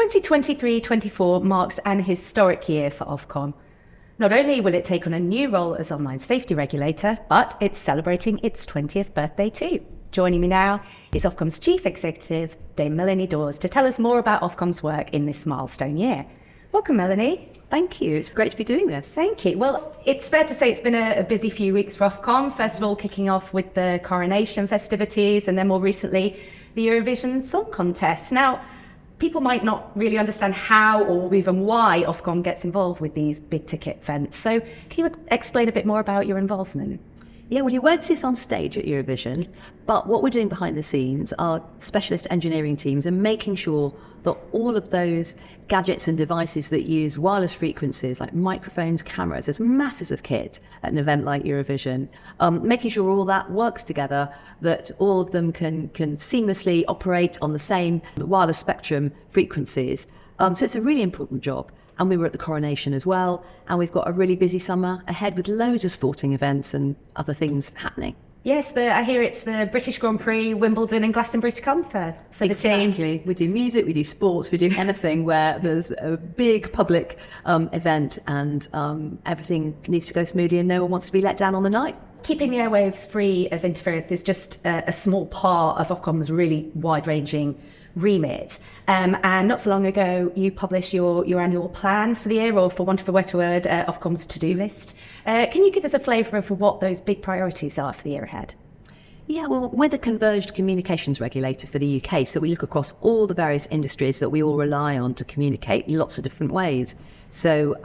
2023-24 marks an historic year for Ofcom. Not only will it take on a new role as online safety regulator, but it's celebrating its 20th birthday too. Joining me now is Ofcom's Chief Executive, Dame Melanie Dawes, to tell us more about Ofcom's work in this milestone year. Welcome, Melanie. Thank you. It's great to be doing this. Thank you. Well, it's fair to say it's been a busy few weeks for Ofcom. First of all, kicking off with the coronation festivities, and then more recently, the Eurovision Song Contest. Now, people might not really understand how or even why Ofcom gets involved with these big ticket events. So can you explain a bit more about your involvement? Yeah, well, you won't see us on stage at Eurovision, but what we're doing behind the scenes are specialist engineering teams and making sure that all of those gadgets and devices that use wireless frequencies like microphones, cameras, there's masses of kit at an event like Eurovision, making sure all that works together, that all of them can seamlessly operate on the same wireless spectrum frequencies. So it's a really important job. And we were at the coronation as well. And we've got a really busy summer ahead with loads of sporting events and other things happening. Yes, I hear it's the British Grand Prix, Wimbledon and Glastonbury to come for the team. Exactly. We do music, we do sports, we do anything where there's a big public event and everything needs to go smoothly and no one wants to be let down on the night. Keeping the airwaves free of interference is just a small part of Ofcom's really wide-ranging remit. And not so long ago, you published your annual plan for the year, or for want of a better word, Ofcom's to-do list. Can you give us a flavour of what those big priorities are for the year ahead? Yeah, well, we're the converged communications regulator for the UK, so we look across all the various industries that we all rely on to communicate in lots of different ways. So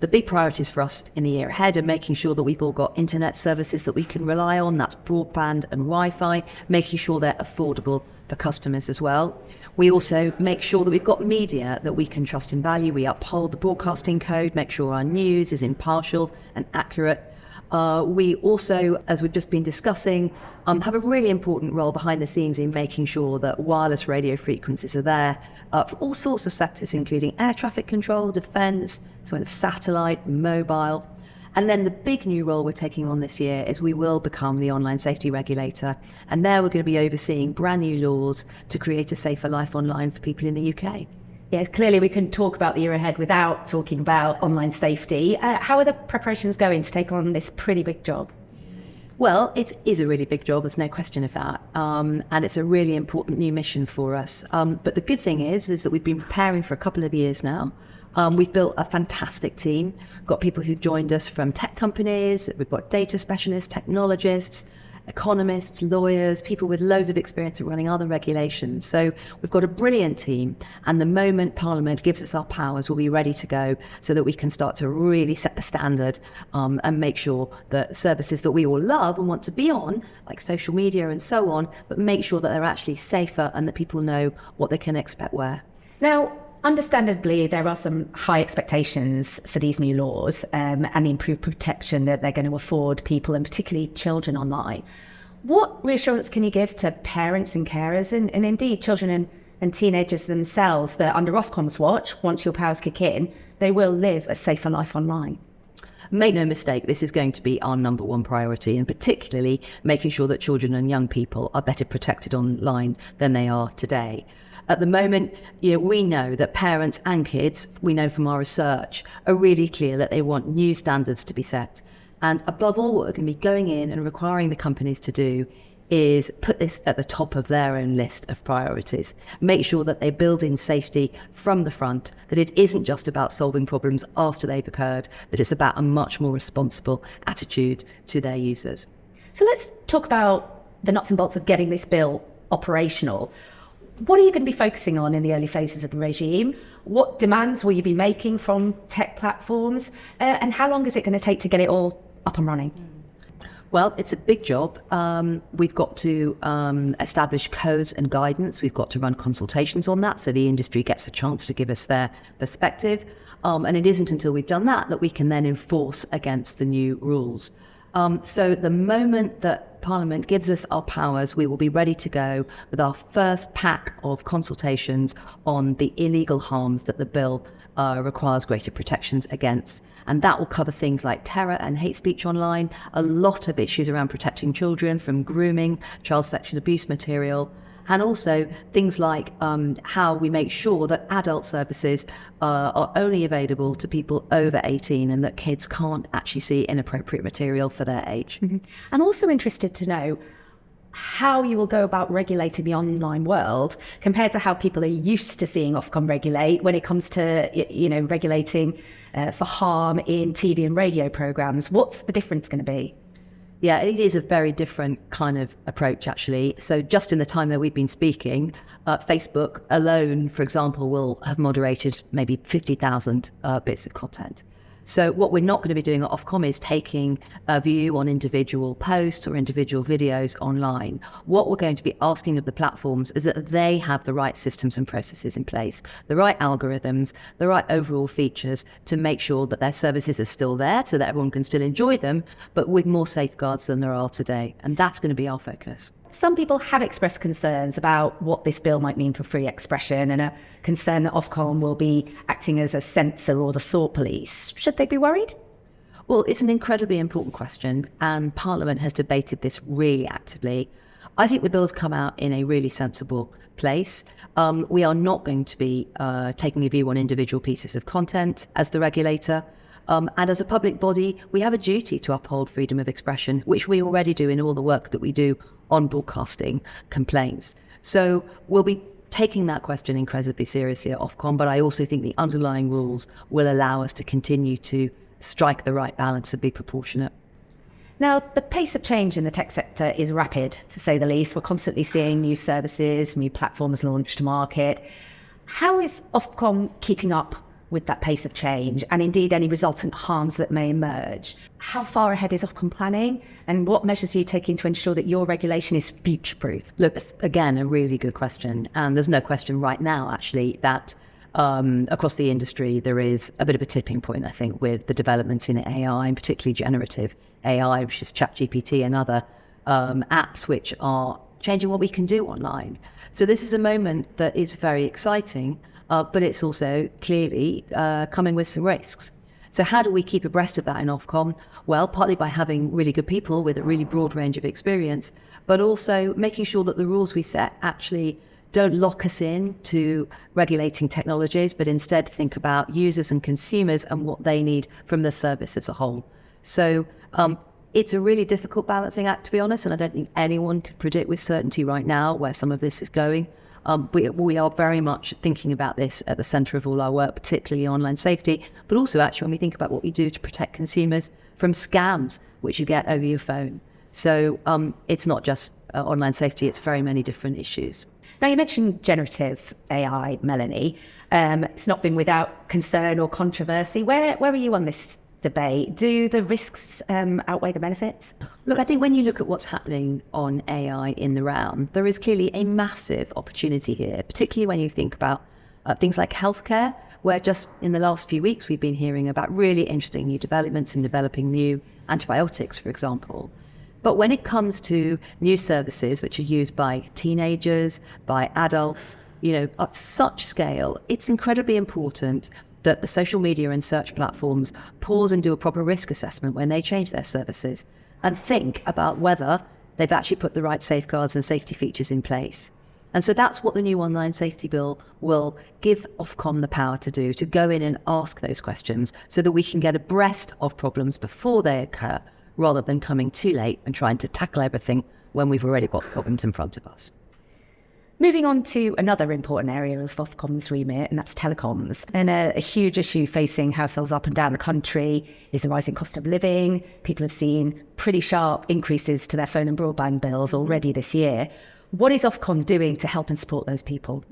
the big priorities for us in the year ahead are making sure that we've all got internet services that we can rely on, that's broadband and Wi-Fi, making sure they're affordable for customers as well. We also make sure that we've got media that we can trust and value. We uphold the broadcasting code, make sure our news is impartial and accurate. We also, as we've just been discussing, have a really important role behind the scenes in making sure that wireless radio frequencies are there for all sorts of sectors, including air traffic control, defence, as well as satellite, mobile. And then the big new role we're taking on this year is we will become the online safety regulator. And there we're going to be overseeing brand new laws to create a safer life online for people in the UK. Yeah, clearly we couldn't talk about the year ahead without talking about online safety. How are the preparations going to take on this pretty big job? Well, it is a really big job, there's no question of that. And it's a really important new mission for us. But the good thing is that we've been preparing for a couple of years now. We've built a fantastic team, got people who've joined us from tech companies, we've got data specialists, technologists, economists, lawyers, people with loads of experience at running other regulations. So we've got a brilliant team, and the moment Parliament gives us our powers, we'll be ready to go so that we can start to really set the standard and make sure that services that we all love and want to be on, like social media and so on, but make sure that they're actually safer and that people know what they can expect where. Now, understandably, there are some high expectations for these new laws and the improved protection that they're going to afford people, and particularly children online. What reassurance can you give to parents and carers and indeed children and teenagers themselves that under Ofcom's watch, once your powers kick in, they will live a safer life online? Make no mistake, this is going to be our number one priority, and particularly making sure that children and young people are better protected online than they are today. At the moment, we know that parents and kids, we know from our research, are really clear that they want new standards to be set. And above all, what we're going to be going in and requiring the companies to do is put this at the top of their own list of priorities. Make sure that they build in safety from the front, that it isn't just about solving problems after they've occurred, that it's about a much more responsible attitude to their users. So let's talk about the nuts and bolts of getting this bill operational. What are you going to be focusing on in the early phases of the regime? What demands will you be making from tech platforms? And how long is it going to take to get it all up and running? Well, it's a big job. We've got to establish codes and guidance. We've got to run consultations on that so the industry gets a chance to give us their perspective. And it isn't until we've done that we can then enforce against the new rules. So the moment that Parliament gives us our powers, we will be ready to go with our first pack of consultations on the illegal harms that the bill requires greater protections against. And that will cover things like terror and hate speech online, a lot of issues around protecting children from grooming, child sexual abuse material, And also things like how we make sure that adult services are only available to people over 18 and that kids can't actually see inappropriate material for their age. I'm also interested to know how you will go about regulating the online world compared to how people are used to seeing Ofcom regulate when it comes to, regulating for harm in TV and radio programmes. What's the difference going to be? Yeah, it is a very different kind of approach, actually. So just in the time that we've been speaking, Facebook alone, for example, will have moderated maybe 50,000 bits of content. So what we're not going to be doing at Ofcom is taking a view on individual posts or individual videos online. What we're going to be asking of the platforms is that they have the right systems and processes in place, the right algorithms, the right overall features to make sure that their services are still there so that everyone can still enjoy them, but with more safeguards than there are today. And that's going to be our focus. Some people have expressed concerns about what this bill might mean for free expression and a concern that Ofcom will be acting as a censor or the thought police. Should they be worried? Well, it's an incredibly important question, and Parliament has debated this really actively. I think the bill's come out in a really sensible place. We are not going to be taking a view on individual pieces of content as the regulator. And as a public body, we have a duty to uphold freedom of expression, which we already do in all the work that we do on broadcasting complaints. So we'll be taking that question incredibly seriously at Ofcom, but I also think the underlying rules will allow us to continue to strike the right balance and be proportionate. Now, the pace of change in the tech sector is rapid, to say the least. We're constantly seeing new services, new platforms launched to market. How is Ofcom keeping up with that pace of change and indeed any resultant harms that may emerge? How far ahead is Ofcom planning, and what measures are you taking to ensure that your regulation is future-proof? Look, it's, again, a really good question. And there's no question right now, actually, that across the industry, there is a bit of a tipping point, I think, with the developments in AI, and particularly generative AI, which is ChatGPT and other apps which are changing what we can do online. So this is a moment that is very exciting, but it's also clearly coming with some risks. So how do we keep abreast of that in Ofcom? Well, partly by having really good people with a really broad range of experience, but also making sure that the rules we set actually don't lock us in to regulating technologies, but instead think about users and consumers and what they need from the service as a whole. So it's a really difficult balancing act, to be honest, and I don't think anyone could predict with certainty right now where some of this is going. We are very much thinking about this at the centre of all our work, particularly online safety, but also actually when we think about what we do to protect consumers from scams, which you get over your phone. So it's not just online safety, it's very many different issues. Now, you mentioned generative AI, Melanie. It's not been without concern or controversy. Where are you on this debate? Do the risks outweigh the benefits? Look, I think when you look at what's happening on AI in the round, there is clearly a massive opportunity here, particularly when you think about things like healthcare, where just in the last few weeks we've been hearing about really interesting new developments in developing new antibiotics, for example. But when it comes to new services which are used by teenagers, by adults, at such scale, it's incredibly important that the social media and search platforms pause and do a proper risk assessment when they change their services and think about whether they've actually put the right safeguards and safety features in place. And so that's what the new online safety bill will give Ofcom the power to do, to go in and ask those questions so that we can get abreast of problems before they occur, rather than coming too late and trying to tackle everything when we've already got problems in front of us. Moving on to another important area of Ofcom's remit, and that's telecoms. And a huge issue facing households up and down the country is the rising cost of living. People have seen pretty sharp increases to their phone and broadband bills already this year. What is Ofcom doing to help and support those people?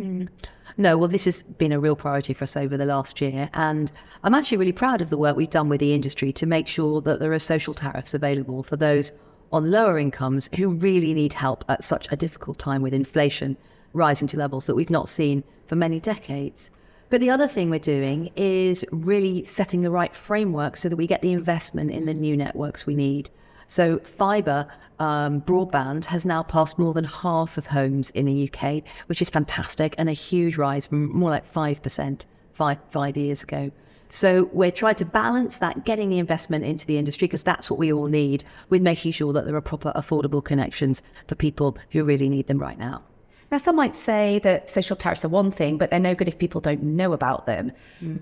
No, well, this has been a real priority for us over the last year. And I'm actually really proud of the work we've done with the industry to make sure that there are social tariffs available for those on lower incomes who really need help at such a difficult time with inflation rising to levels that we've not seen for many decades. But the other thing we're doing is really setting the right framework so that we get the investment in the new networks we need. So fibre broadband has now passed more than half of homes in the UK, which is fantastic, and a huge rise from more like 5% five years ago. So we're trying to balance that, getting the investment into the industry, because that's what we all need, with making sure that there are proper affordable connections for people who really need them right now. Now, some might say that social tariffs are one thing, but they're no good if people don't know about them.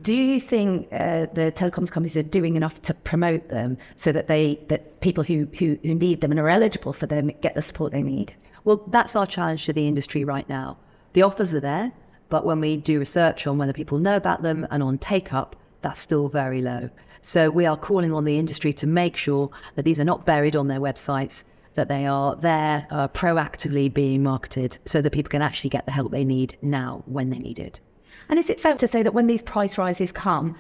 Do you think the telecoms companies are doing enough to promote them so that people who need them and are eligible for them get the support they need? Well, that's our challenge to the industry right now. The offers are there, but when we do research on whether people know about them and on take-up, that's still very low. So we are calling on the industry to make sure that these are not buried on their websites, that they are there proactively being marketed so that people can actually get the help they need now when they need it. And is it fair to say that when these price rises come,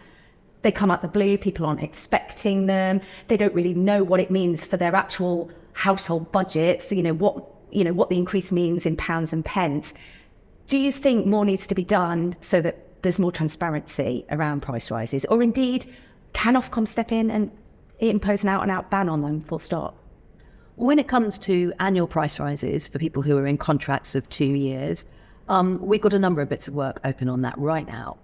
they come out the blue, people aren't expecting them, they don't really know what it means for their actual household budgets, what the increase means in pounds and pence? Do you think more needs to be done so that there's more transparency around price rises? Or indeed, can Ofcom step in and impose an out-and-out ban on them, full stop? When it comes to annual price rises for people who are in contracts of 2 years, we've got a number of bits of work open on that right now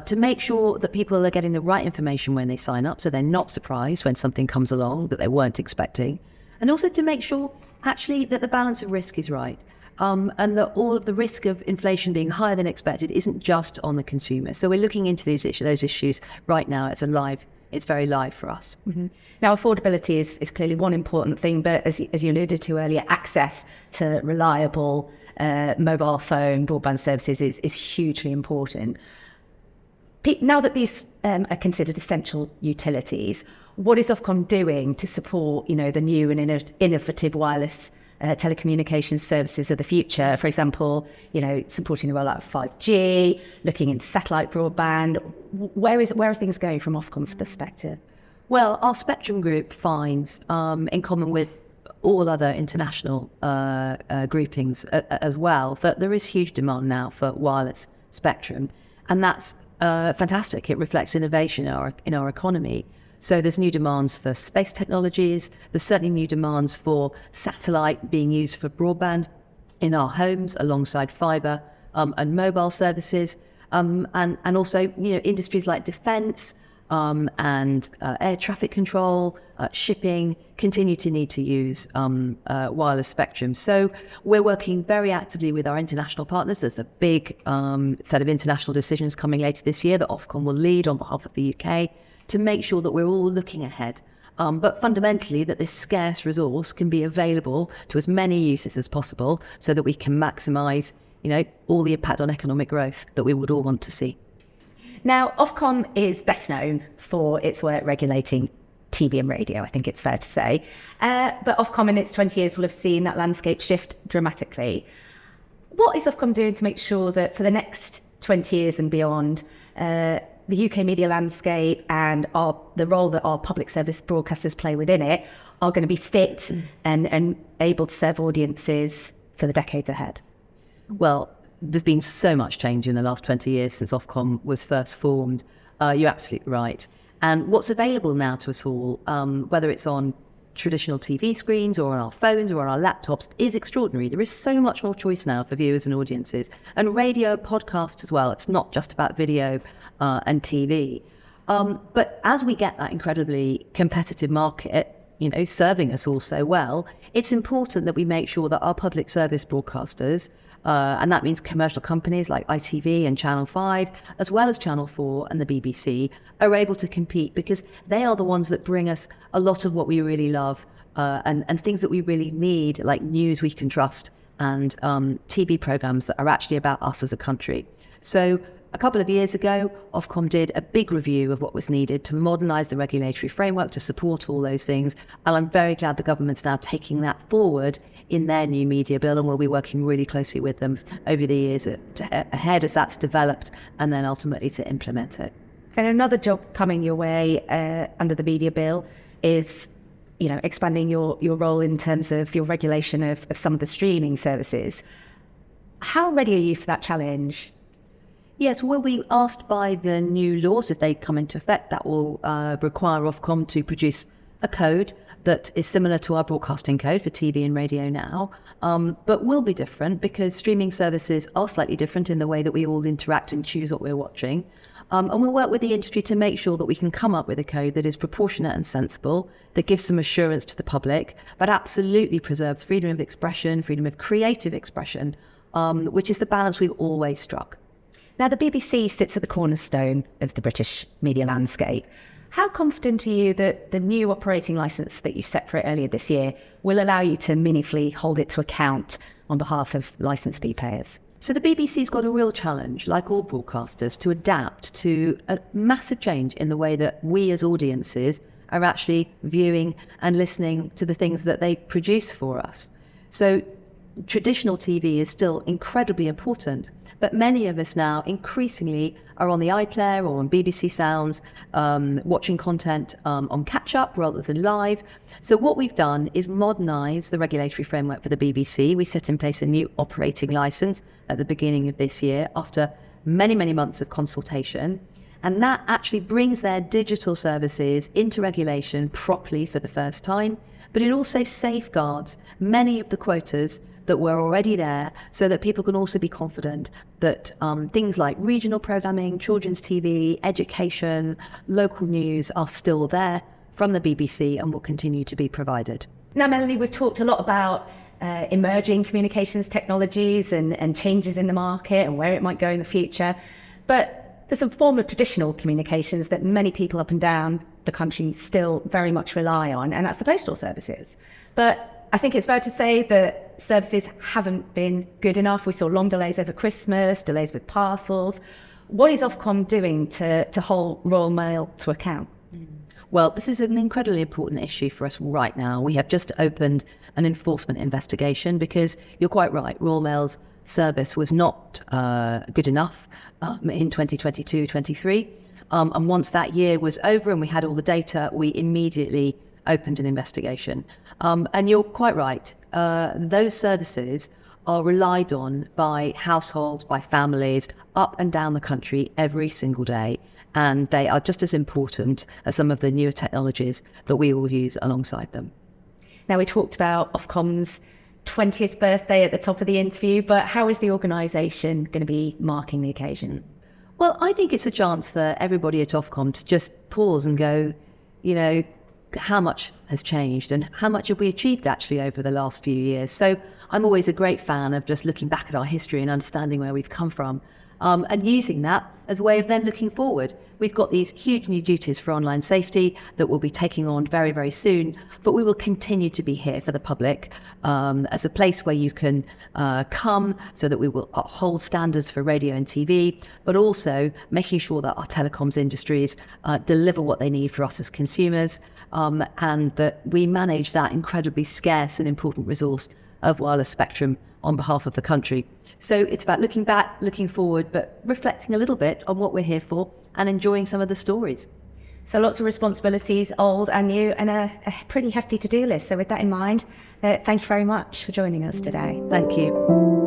to make sure that people are getting the right information when they sign up, so they're not surprised when something comes along that they weren't expecting, and also to make sure actually that the balance of risk is right, and that all of the risk of inflation being higher than expected isn't just on the consumer. So we're looking into those issues right now. It's very live for us. Mm-hmm. Now, affordability is clearly one important thing, but as you alluded to earlier, access to reliable mobile phone, broadband services is hugely important. Now that these are considered essential utilities, what is Ofcom doing to support, the new and innovative wireless telecommunications services of the future? For example, supporting the rollout of 5G, looking into satellite broadband. Where are things going from Ofcom's perspective? Well, our Spectrum Group finds, in common with all other international groupings as well, that there is huge demand now for wireless spectrum, and that's fantastic. It reflects innovation in our economy. So there's new demands for space technologies. There's certainly new demands for satellite being used for broadband in our homes alongside fibre and mobile services, and also industries like defence and air traffic control, shipping continue to need to use wireless spectrum. So we're working very actively with our international partners. There's a big set of international decisions coming later this year that Ofcom will lead on behalf of the UK to make sure that we're all looking ahead. But fundamentally that this scarce resource can be available to as many uses as possible so that we can maximise, all the impact on economic growth that we would all want to see. Now, Ofcom is best known for its work regulating TV and radio, I think it's fair to say. But Ofcom in its 20 years will have seen that landscape shift dramatically. What is Ofcom doing to make sure that for the next 20 years and beyond, the UK media landscape and the role that our public service broadcasters play within it are going to be fit and able to serve audiences for the decades ahead? Well, there's been so much change in the last 20 years since Ofcom was first formed. You're absolutely right. And what's available now to us all, whether it's on traditional TV screens or on our phones or on our laptops, is extraordinary. There is so much more choice now for viewers and audiences, and radio, podcast as well. It's not just about video and TV. But as we get that incredibly competitive market, serving us all so well, it's important that we make sure that our public service broadcasters, and that means commercial companies like ITV and Channel 5, as well as Channel 4 and the BBC, are able to compete, because they are the ones that bring us a lot of what we really love and things that we really need, like news we can trust and TV programmes that are actually about us as a country. So a couple of years ago, Ofcom did a big review of what was needed to modernise the regulatory framework to support all those things. And I'm very glad the government's now taking that forward in their new media bill, and we'll be working really closely with them over the years ahead as that's developed, and then ultimately to implement it. And another job coming your way under the media bill is, expanding your role in terms of your regulation of some of the streaming services. How ready are you for that challenge? Yes, we'll be asked by the new laws, if they come into effect, that will require Ofcom to produce a code that is similar to our broadcasting code for TV and radio now, but will be different because streaming services are slightly different in the way that we all interact and choose what we're watching. And we'll work with the industry to make sure that we can come up with a code that is proportionate and sensible, that gives some assurance to the public, but absolutely preserves freedom of expression, freedom of creative expression, which is the balance we've always struck. Now, the BBC sits at the cornerstone of the British media landscape. How confident are you that the new operating licence that you set for it earlier this year will allow you to meaningfully hold it to account on behalf of licence fee payers? So the BBC's got a real challenge, like all broadcasters, to adapt to a massive change in the way that we as audiences are actually viewing and listening to the things that they produce for us. So traditional TV is still incredibly important, but many of us now increasingly are on the iPlayer or on BBC Sounds, watching content on catch-up rather than live. So what we've done is modernise the regulatory framework for the BBC. We set in place a new operating licence at the beginning of this year after many, many months of consultation. And that actually brings their digital services into regulation properly for the first time. But it also safeguards many of the quotas that were already there, so that people can also be confident that things like regional programming, children's TV, education, local news are still there from the BBC and will continue to be provided. Now, Melanie, we've talked a lot about emerging communications technologies and changes in the market and where it might go in the future. But there's a form of traditional communications that many people up and down the country still very much rely on, and that's the postal services. But I think it's fair to say that services haven't been good enough. We saw long delays over Christmas, delays with parcels. What is Ofcom doing to hold Royal Mail to account? Well, this is an incredibly important issue for us right now. We have just opened an enforcement investigation because you're quite right, Royal Mail's service was not good enough in 2022-23. And once that year was over and we had all the data, we immediately opened an investigation. And you're quite right, those services are relied on by households, by families up and down the country every single day. And they are just as important as some of the newer technologies that we all use alongside them. Now, we talked about Ofcom's 20th birthday at the top of the interview, but how is the organisation going to be marking the occasion? Well, I think it's a chance for everybody at Ofcom to just pause and go, how much has changed and how much have we achieved actually over the last few years. So I'm always a great fan of just looking back at our history and understanding where we've come from, and using that as a way of then looking forward. We've got these huge new duties for online safety that we'll be taking on very, very soon, but we will continue to be here for the public as a place where you can come, so that we will uphold standards for radio and TV, but also making sure that our telecoms industries deliver what they need for us as consumers, and that we manage that incredibly scarce and important resource of wireless spectrum on behalf of the country. So it's about looking back, looking forward, but reflecting a little bit on what we're here for and enjoying some of the stories. So lots of responsibilities, old and new, and a pretty hefty to-do list. So with that in mind, thank you very much for joining us today. Thank you.